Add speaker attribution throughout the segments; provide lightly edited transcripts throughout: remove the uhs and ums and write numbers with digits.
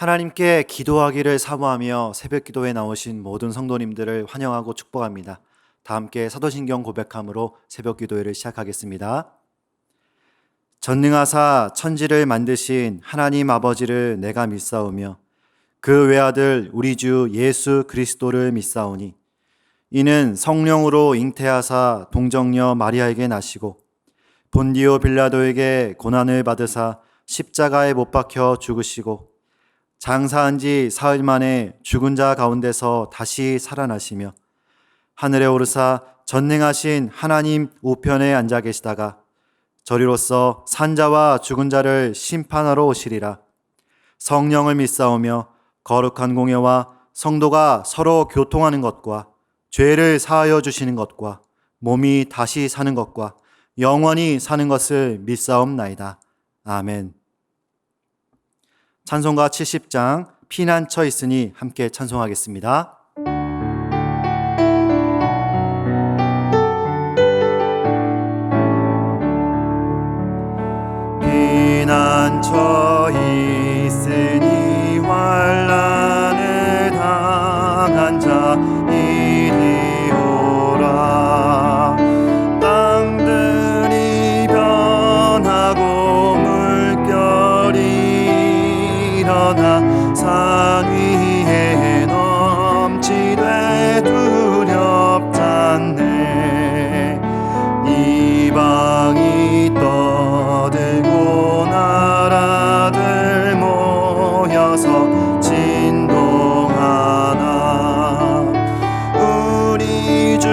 Speaker 1: 하나님께 기도하기를 사모하며 새벽 기도에 나오신 모든 성도님들을 환영하고 축복합니다. 다 함께 사도신경 고백함으로 새벽 기도회를 시작하겠습니다. 전능하사 천지를 만드신 하나님 아버지를 내가 믿사오며 그 외아들 우리 주 예수 그리스도를 믿사오니 이는 성령으로 잉태하사 동정녀 마리아에게 나시고 본디오 빌라도에게 고난을 받으사 십자가에 못 박혀 죽으시고 장사한 지 사흘 만에 죽은 자 가운데서 다시 살아나시며 하늘에 오르사 전능하신 하나님 우편에 앉아 계시다가 저리로서 산자와 죽은 자를 심판하러 오시리라. 성령을 믿사오며 거룩한 공예와 성도가 서로 교통하는 것과 죄를 사하여 주시는 것과 몸이 다시 사는 것과 영원히 사는 것을 믿사옵나이다. 아멘. 찬송가 70장 피난처 있으니 함께 찬송하겠습니다. 피난처 있으니 환난을 당한 자 이리 오라. 땅들이 변하고 물결이 일어나 산 위에 넘치되 두렵잖네. 이방이 떠들고 나라들 모여서 진동하나 우리 주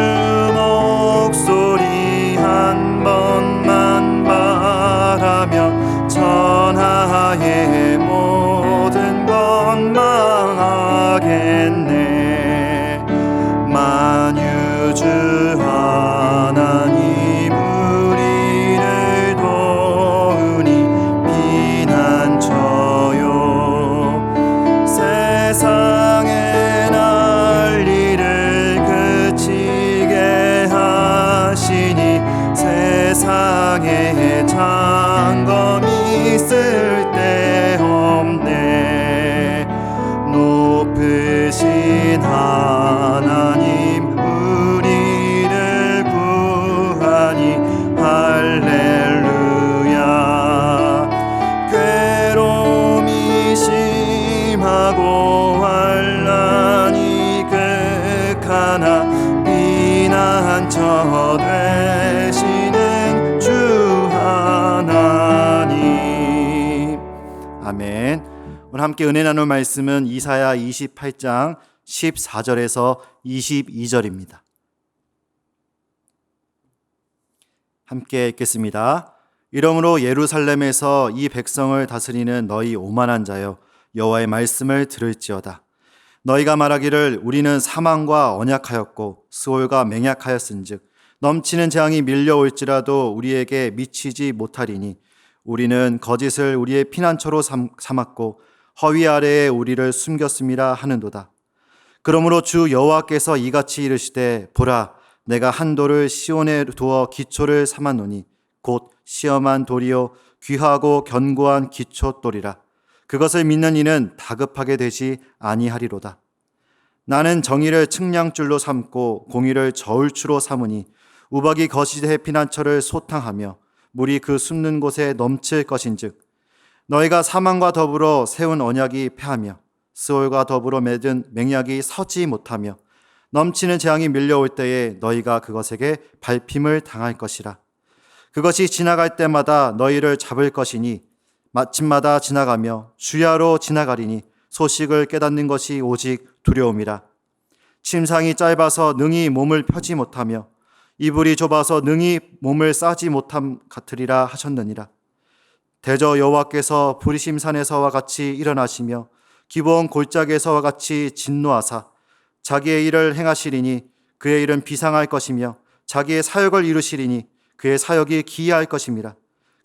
Speaker 1: 목소리 한 번만 바라면 천하의 모든 건 망하겠네. 만유주 하나님 우리를 도우니 피난처요. 세상의 난리를 그치게 하시니 세상에 장검이 쓸데없네. 높으신 하나님 우리를 구하니 할렐루야. 괴로움이 심하고 환난이 극하나 피난처 되시는 주 하나님. 아멘. 오늘 함께 은혜 나눌 말씀은 이사야 28장 14절에서 22절입니다. 함께 읽겠습니다. 이러므로 예루살렘에서 이 백성을 다스리는 너희 오만한 자여 여호와의 말씀을 들을지어다. 너희가 말하기를 우리는 사망과 언약하였고 스올과 맹약하였은즉 넘치는 재앙이 밀려올지라도 우리에게 미치지 못하리니 우리는 거짓을 우리의 피난처로 삼았고 허위 아래에 우리를 숨겼음이라 하는도다. 그러므로 주 여호와께서 이같이 이르시되 보라 내가 한 돌을 시온에 두어 기초를 삼았노니 곧 시험한 돌이요 귀하고 견고한 기초돌이라. 그것을 믿는 이는 다급하게 되지 아니하리로다. 나는 정의를 측량줄로 삼고 공의를 저울추로 삼으니 우박이 거시의 피난처를 소탕하며 물이 그 숨는 곳에 넘칠 것인즉 너희가 사망과 더불어 세운 언약이 패하며 스올과 더불어 맺은 맹약이 서지 못하며 넘치는 재앙이 밀려올 때에 너희가 그것에게 밟힘을 당할 것이라. 그것이 지나갈 때마다 너희를 잡을 것이니 마침마다 지나가며 주야로 지나가리니 소식을 깨닫는 것이 오직 두려움이라. 침상이 짧아서 능히 몸을 펴지 못하며 이불이 좁아서 능히 몸을 싸지 못함 같으리라 하셨느니라. 대저 여호와께서 부리심산에서와 같이 일어나시며 기브온 골짜기에서와 같이 진노하사 자기의 일을 행하시리니 그의 일은 비상할 것이며 자기의 사역을 이루시리니 그의 사역이 기이할 것임이라.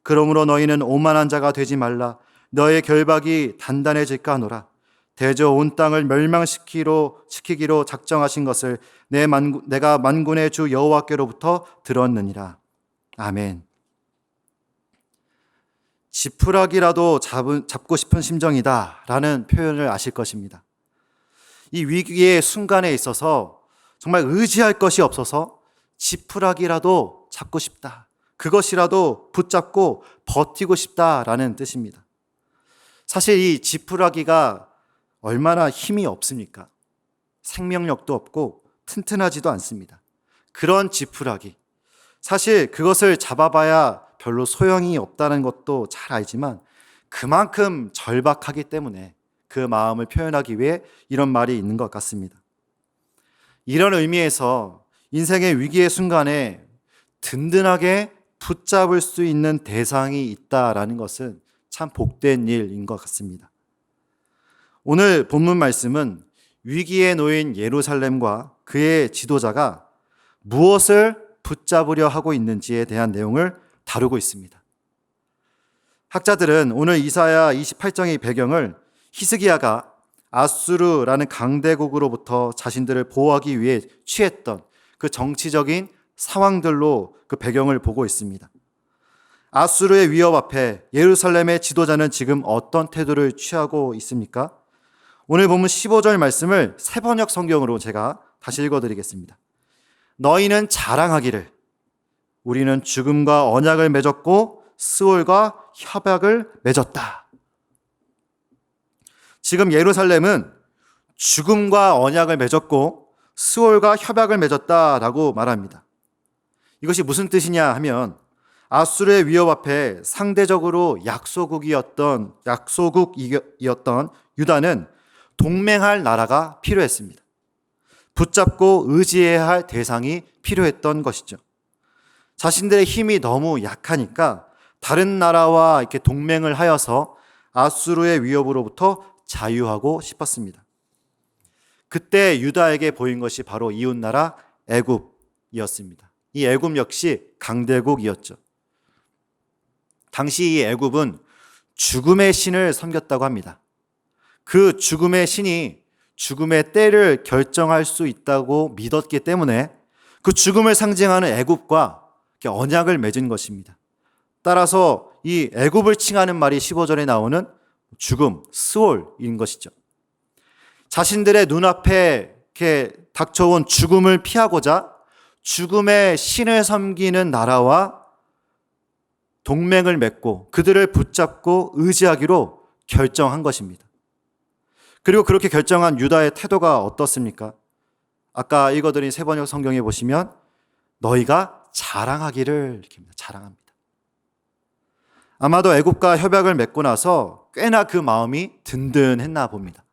Speaker 1: 그러므로 너희는 오만한 자가 되지 말라. 너의 결박이 단단해질까 하노라. 대저 온 땅을 멸망시키기로 작정하신 것을 내가 만군의 주 여호와께로부터 들었느니라. 아멘. 지푸라기라도 잡고 싶은 심정이다라는 표현을 아실 것입니다. 이 위기의 순간에 있어서 정말 의지할 것이 없어서 지푸라기라도 잡고 싶다. 그것이라도 붙잡고 버티고 싶다라는 뜻입니다. 사실 이 지푸라기가 얼마나 힘이 없습니까? 생명력도 없고 튼튼하지도 않습니다. 그런 지푸라기. 사실 그것을 잡아봐야 별로 소용이 없다는 것도 잘 알지만 그만큼 절박하기 때문에 그 마음을 표현하기 위해 이런 말이 있는 것 같습니다. 이런 의미에서 인생의 위기의 순간에 든든하게 붙잡을 수 있는 대상이 있다라는 것은 참 복된 일인 것 같습니다. 오늘 본문 말씀은 위기에 놓인 예루살렘과 그의 지도자가 무엇을 붙잡으려 하고 있는지에 대한 내용을 다루고 있습니다. 학자들은 오늘 이사야 28장의 배경을 히스기야가 아수르라는 강대국으로부터 자신들을 보호하기 위해 취했던 그 정치적인 상황들로 그 배경을 보고 있습니다. 아수르의 위협 앞에 예루살렘의 지도자는 지금 어떤 태도를 취하고 있습니까? 오늘 본문 15절 말씀을 새번역 성경으로 제가 다시 읽어드리겠습니다. 너희는 자랑하기를 우리는 죽음과 언약을 맺었고 스올과 협약을 맺었다. 지금 예루살렘은 죽음과 언약을 맺었고 스올과 협약을 맺었다라고 말합니다. 이것이 무슨 뜻이냐 하면 아수르의 위협 앞에 상대적으로 약소국이었던 유다는 동맹할 나라가 필요했습니다. 붙잡고 의지해야 할 대상이 필요했던 것이죠. 자신들의 힘이 너무 약하니까 다른 나라와 이렇게 동맹을 하여서 아수르의 위협으로부터 자유하고 싶었습니다. 그때 유다에게 보인 것이 바로 이웃나라 애굽이었습니다. 이 애굽 역시 강대국이었죠. 당시 이 애굽은 죽음의 신을 섬겼다고 합니다. 그 죽음의 신이 죽음의 때를 결정할 수 있다고 믿었기 때문에 그 죽음을 상징하는 애굽과 언약을 맺은 것입니다. 따라서 이 애굽을 칭하는 말이 15절에 나오는 죽음, 스올인 것이죠. 자신들의 눈앞에 이렇게 닥쳐온 죽음을 피하고자 죽음의 신을 섬기는 나라와 동맹을 맺고 그들을 붙잡고 의지하기로 결정한 것입니다. 그리고 그렇게 결정한 유다의 태도가 어떻습니까? 아까 읽어드린 새번역 성경에 보시면 너희가 자랑하기를 이렇게 자랑합니다. 아마도 애굽과 협약을 맺고 나서 꽤나 그 마음이 든든했나 봅니다.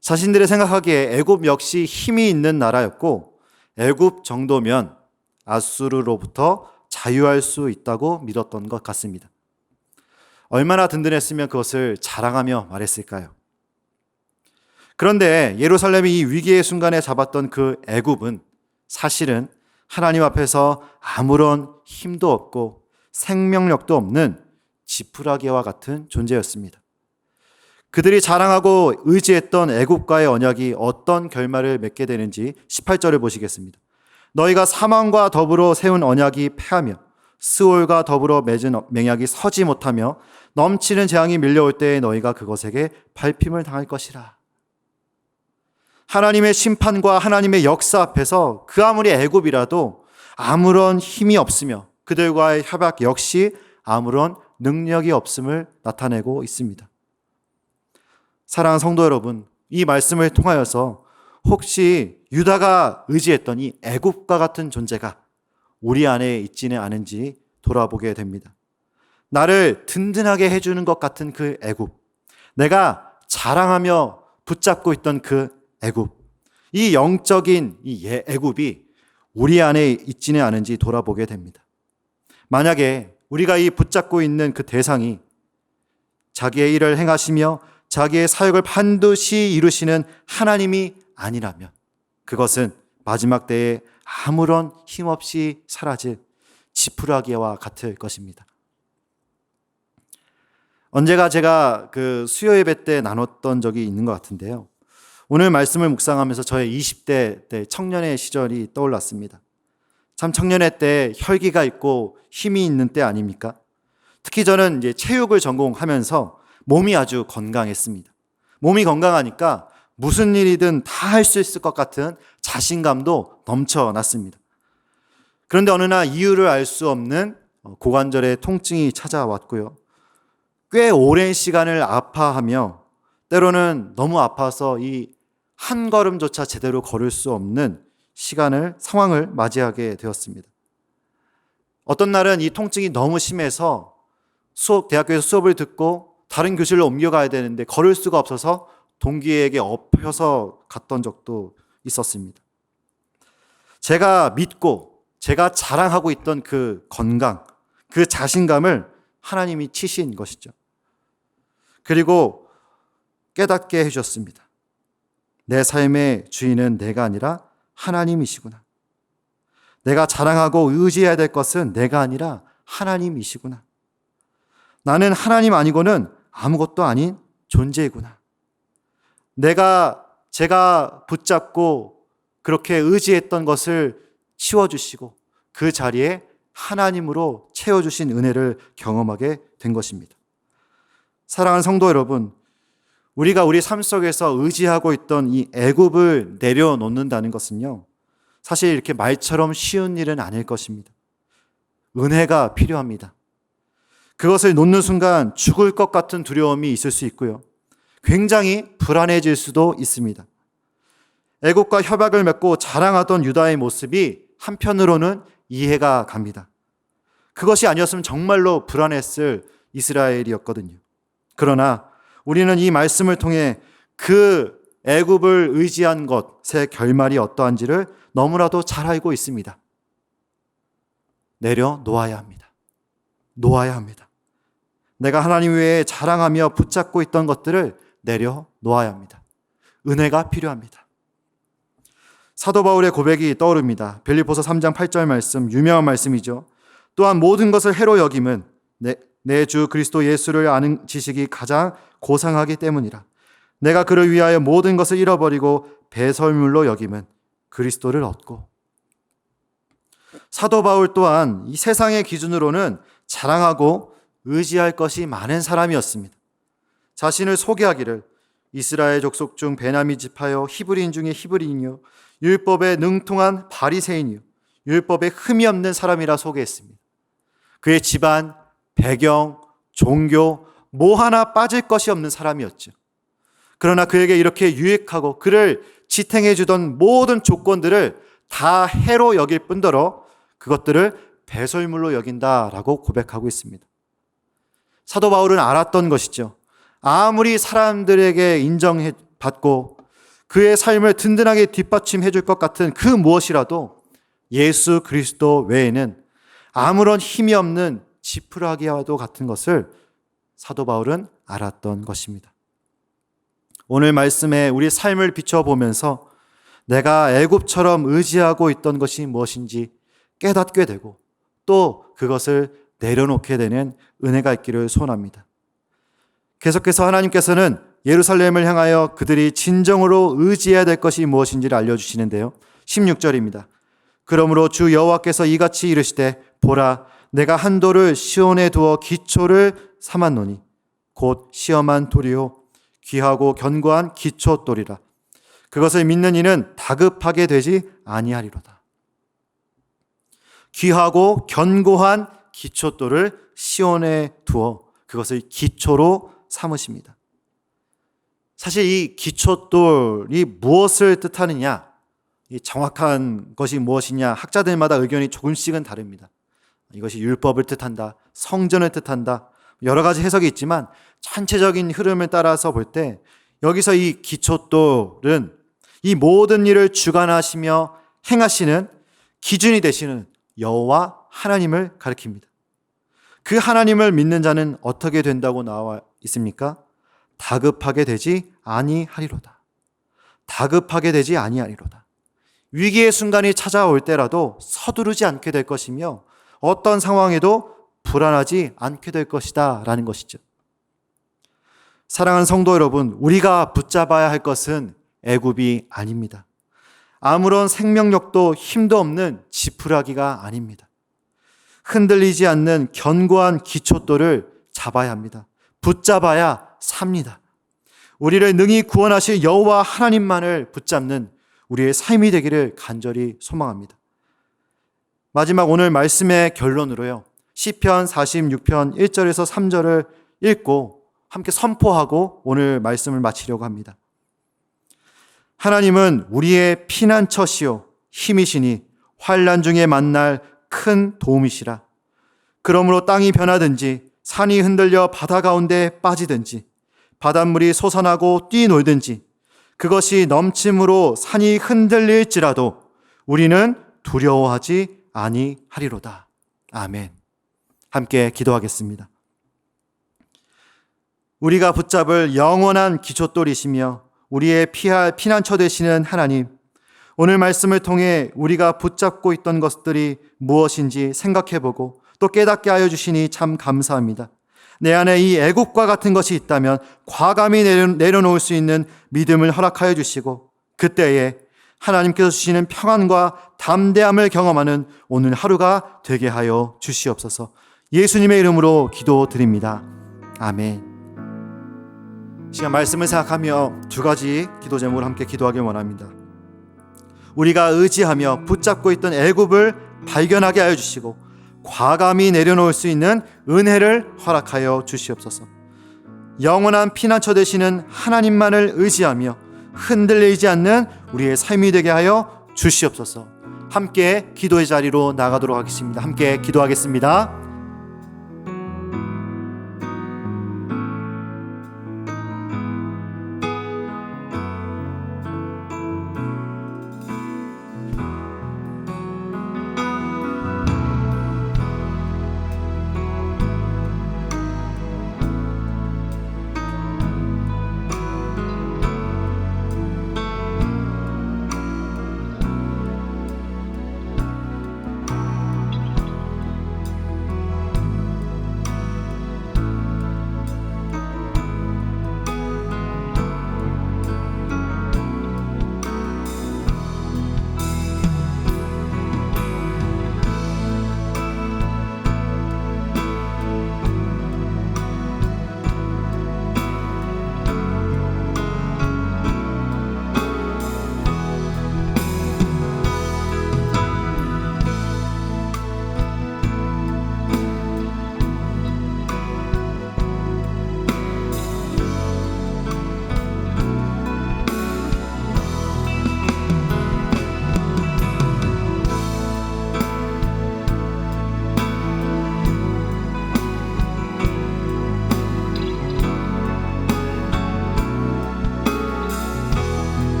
Speaker 1: 자신들이 생각하기에 애굽 역시 힘이 있는 나라였고 애굽 정도면 아수르로부터 자유할 수 있다고 믿었던 것 같습니다. 얼마나 든든했으면 그것을 자랑하며 말했을까요? 그런데 예루살렘이 이 위기의 순간에 잡았던 그 애굽은 사실은 하나님 앞에서 아무런 힘도 없고 생명력도 없는 지푸라기와 같은 존재였습니다. 그들이 자랑하고 의지했던 애굽과의 언약이 어떤 결말을 맺게 되는지 18절을 보시겠습니다. 너희가 사망과 더불어 세운 언약이 패하며 스올과 더불어 맺은 맹약이 서지 못하며 넘치는 재앙이 밀려올 때에 너희가 그것에게 밟힘을 당할 것이라. 하나님의 심판과 하나님의 역사 앞에서 그 아무리 애굽이라도 아무런 힘이 없으며 그들과의 협약 역시 아무런 능력이 없음을 나타내고 있습니다. 사랑하는 성도 여러분, 이 말씀을 통하여서 혹시 유다가 의지했던 이 애굽과 같은 존재가 우리 안에 있지는 않은지 돌아보게 됩니다. 나를 든든하게 해주는 것 같은 그 애굽, 내가 자랑하며 붙잡고 있던 그 애굽, 이 영적인 이 애굽이 우리 안에 있지는 않은지 돌아보게 됩니다. 만약에 우리가 이 붙잡고 있는 그 대상이 자기의 일을 행하시며 자기의 사역을 반드시 이루시는 하나님이 아니라면 그것은 마지막 때에 아무런 힘없이 사라질 지푸라기와 같을 것입니다. 언제가 제가 그 수요 예배 때 나눴던 적이 있는 것 같은데요. 오늘 말씀을 묵상하면서 저의 20대 때 청년의 시절이 떠올랐습니다. 참 청년의 때 혈기가 있고 힘이 있는 때 아닙니까? 특히 저는 이제 체육을 전공하면서 몸이 아주 건강했습니다. 몸이 건강하니까 무슨 일이든 다 할 수 있을 것 같은 자신감도 넘쳐났습니다. 그런데 어느 날 이유를 알 수 없는 고관절의 통증이 찾아왔고요. 꽤 오랜 시간을 아파하며 때로는 너무 아파서 이 한 걸음조차 제대로 걸을 수 없는 상황을 맞이하게 되었습니다. 어떤 날은 이 통증이 너무 심해서 대학교에서 수업을 듣고 다른 교실로 옮겨가야 되는데 걸을 수가 없어서 동기에게 엎혀서 갔던 적도 있었습니다. 제가 믿고 제가 자랑하고 있던 그 건강, 그 자신감을 하나님이 치신 것이죠. 그리고 깨닫게 해주셨습니다. 내 삶의 주인은 내가 아니라 하나님이시구나. 내가 자랑하고 의지해야 될 것은 내가 아니라 하나님이시구나. 나는 하나님 아니고는 아무것도 아닌 존재이구나. 제가 붙잡고 그렇게 의지했던 것을 치워주시고 그 자리에 하나님으로 채워주신 은혜를 경험하게 된 것입니다. 사랑하는 성도 여러분, 우리가 우리 삶 속에서 의지하고 있던 이 애굽을 내려놓는다는 것은요, 사실 이렇게 말처럼 쉬운 일은 아닐 것입니다. 은혜가 필요합니다. 그것을 놓는 순간 죽을 것 같은 두려움이 있을 수 있고요. 굉장히 불안해질 수도 있습니다. 애국과 협약을 맺고 자랑하던 유다의 모습이 한편으로는 이해가 갑니다. 그것이 아니었으면 정말로 불안했을 이스라엘이었거든요. 그러나 우리는 이 말씀을 통해 그 애굽을 의지한 것의 결말이 어떠한지를 너무나도 잘 알고 있습니다. 내려놓아야 합니다. 놓아야 합니다. 내가 하나님 외에 자랑하며 붙잡고 있던 것들을 내려놓아야 합니다. 은혜가 필요합니다. 사도 바울의 고백이 떠오릅니다. 빌립보서 3장 8절 말씀, 유명한 말씀이죠. 또한 모든 것을 해로 여김은 내 주 그리스도 예수를 아는 지식이 가장 고상하기 때문이라. 내가 그를 위하여 모든 것을 잃어버리고 배설물로 여김은 그리스도를 얻고. 사도 바울 또한 이 세상의 기준으로는 자랑하고 의지할 것이 많은 사람이었습니다. 자신을 소개하기를 이스라엘 족속 중 베냐민 지파요, 히브리인 중에 히브리인이요, 율법에 능통한 바리새인이요, 율법에 흠이 없는 사람이라 소개했습니다. 그의 집안, 배경, 종교 뭐 하나 빠질 것이 없는 사람이었죠. 그러나 그에게 이렇게 유익하고 그를 지탱해 주던 모든 조건들을 다 해로 여길 뿐더러 그것들을 배설물로 여긴다라고 고백하고 있습니다. 사도 바울은 알았던 것이죠. 아무리 사람들에게 인정받고 그의 삶을 든든하게 뒷받침해 줄 것 같은 그 무엇이라도 예수 그리스도 외에는 아무런 힘이 없는 지푸라기와도 같은 것을 사도 바울은 알았던 것입니다. 오늘 말씀에 우리 삶을 비춰보면서 내가 애굽처럼 의지하고 있던 것이 무엇인지 깨닫게 되고 또 그것을 내려놓게 되는 은혜가 있기를 소원합니다. 계속해서 하나님께서는 예루살렘을 향하여 그들이 진정으로 의지해야 될 것이 무엇인지를 알려주시는데요. 16절입니다. 그러므로 주 여호와께서 이같이 이르시되 보라 내가 한 돌을 시온에 두어 기초를 삼았노니 곧 시험한 돌이요 귀하고 견고한 기초돌이라. 그것을 믿는 이는 다급하게 되지 아니하리로다. 귀하고 견고한 기초돌을 시온에 두어 그것을 기초로 삼으십니다. 사실 이 기초돌이 무엇을 뜻하느냐, 이 정확한 것이 무엇이냐 학자들마다 의견이 조금씩은 다릅니다. 이것이 율법을 뜻한다, 성전을 뜻한다, 여러 가지 해석이 있지만 전체적인 흐름을 따라서 볼 때 여기서 이 기초돌은 이 모든 일을 주관하시며 행하시는 기준이 되시는 여호와 하나님을 가리킵니다. 그 하나님을 믿는 자는 어떻게 된다고 나와 있습니까? 다급하게 되지 아니하리로다. 다급하게 되지 아니하리로다. 위기의 순간이 찾아올 때라도 서두르지 않게 될 것이며 어떤 상황에도 불안하지 않게 될 것이다 라는 것이죠. 사랑하는 성도 여러분, 우리가 붙잡아야 할 것은 애굽이 아닙니다. 아무런 생명력도 힘도 없는 지푸라기가 아닙니다. 흔들리지 않는 견고한 기초돌을 잡아야 합니다. 붙잡아야 삽니다. 우리를 능히 구원하실 여호와 하나님만을 붙잡는 우리의 삶이 되기를 간절히 소망합니다. 마지막 오늘 말씀의 결론으로요, 시편 46편 1절에서 3절을 읽고 함께 선포하고 오늘 말씀을 마치려고 합니다. 하나님은 우리의 피난처시요 힘이시니 환난 중에 만날 큰 도움이시라. 그러므로 땅이 변하든지 산이 흔들려 바다 가운데 빠지든지 바닷물이 솟아나고 뛰놀든지 그것이 넘침으로 산이 흔들릴지라도 우리는 두려워하지 아니하리로다. 아멘. 함께 기도하겠습니다. 우리가 붙잡을 영원한 기초돌이시며 우리의 피할 피난처 되시는 하나님, 오늘 말씀을 통해 우리가 붙잡고 있던 것들이 무엇인지 생각해보고 또 깨닫게 하여 주시니 참 감사합니다. 내 안에 이 애국과 같은 것이 있다면 과감히 내려놓을 수 있는 믿음을 허락하여 주시고 그때에 하나님께서 주시는 평안과 담대함을 경험하는 오늘 하루가 되게 하여 주시옵소서. 예수님의 이름으로 기도드립니다. 아멘. 시간 말씀을 생각하며 두 가지 기도 제목을 함께 기도하길 원합니다. 우리가 의지하며 붙잡고 있던 애굽을 발견하게 하여 주시고 과감히 내려놓을 수 있는 은혜를 허락하여 주시옵소서. 영원한 피난처 되시는 하나님만을 의지하며 흔들리지 않는 우리의 삶이 되게 하여 주시옵소서. 함께 기도의 자리로 나가도록 하겠습니다. 함께 기도하겠습니다.